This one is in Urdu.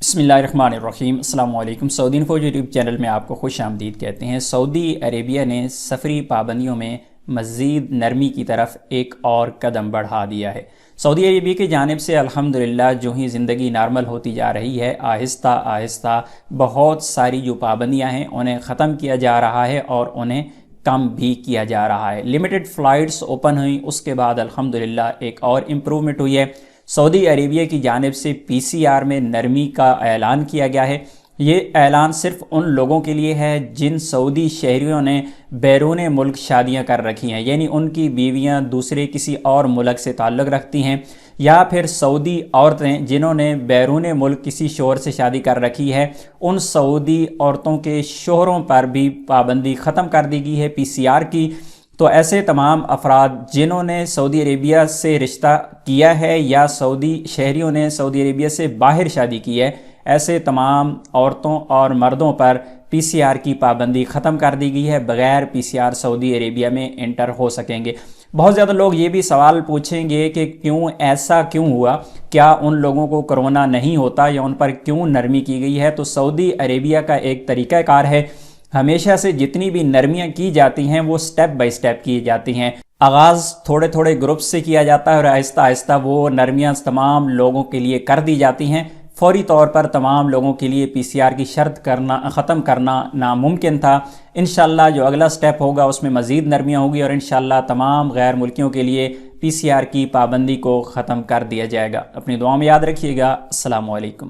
بسم اللہ الرحمن الرحیم۔ السلام علیکم۔ سعودی انفو یوٹیوب چینل میں آپ کو خوش آمدید کہتے ہیں۔ سعودی عربیہ نے سفری پابندیوں میں مزید نرمی کی طرف ایک اور قدم بڑھا دیا ہے۔ سعودی عربیہ کی جانب سے الحمدللہ جو ہی زندگی نارمل ہوتی جا رہی ہے، آہستہ آہستہ بہت ساری جو پابندیاں ہیں انہیں ختم کیا جا رہا ہے اور انہیں کم بھی کیا جا رہا ہے۔ لمیٹڈ فلائٹس اوپن ہوئیں، اس کے بعد الحمدللہ ایک اور امپرومنٹ ہوئی ہے۔ سعودی عربیہ کی جانب سے پی سی آر میں نرمی کا اعلان کیا گیا ہے۔ یہ اعلان صرف ان لوگوں کے لیے ہے جن سعودی شہریوں نے بیرون ملک شادیاں کر رکھی ہیں، یعنی ان کی بیویاں دوسرے کسی اور ملک سے تعلق رکھتی ہیں، یا پھر سعودی عورتیں جنہوں نے بیرون ملک کسی شوہر سے شادی کر رکھی ہے، ان سعودی عورتوں کے شوہروں پر بھی پابندی ختم کر دی گئی ہے پی سی آر کی۔ تو ایسے تمام افراد جنہوں نے سعودی عربیہ سے رشتہ کیا ہے یا سعودی شہریوں نے سعودی عربیہ سے باہر شادی کی ہے، ایسے تمام عورتوں اور مردوں پر پی سی آر کی پابندی ختم کر دی گئی ہے۔ بغیر پی سی آر سعودی عربیہ میں انٹر ہو سکیں گے۔ بہت زیادہ لوگ یہ بھی سوال پوچھیں گے کہ ایسا کیوں ہوا؟ کیا ان لوگوں کو کرونا نہیں ہوتا یا ان پر کیوں نرمی کی گئی ہے؟ تو سعودی عربیہ کا ایک طریقہ کار ہے، ہمیشہ سے جتنی بھی نرمیاں کی جاتی ہیں وہ سٹیپ بائی سٹیپ کی جاتی ہیں۔ آغاز تھوڑے تھوڑے گروپ سے کیا جاتا ہے اور آہستہ آہستہ وہ نرمیاں تمام لوگوں کے لیے کر دی جاتی ہیں۔ فوری طور پر تمام لوگوں کے لیے پی سی آر کی شرط ختم کرنا ناممکن تھا۔ انشاءاللہ جو اگلا سٹیپ ہوگا اس میں مزید نرمیاں ہوگی اور انشاءاللہ تمام غیر ملکیوں کے لیے پی سی آر کی پابندی کو ختم کر دیا جائے گا۔ اپنی دعاؤں میں یاد رکھیے گا۔ السلام علیکم۔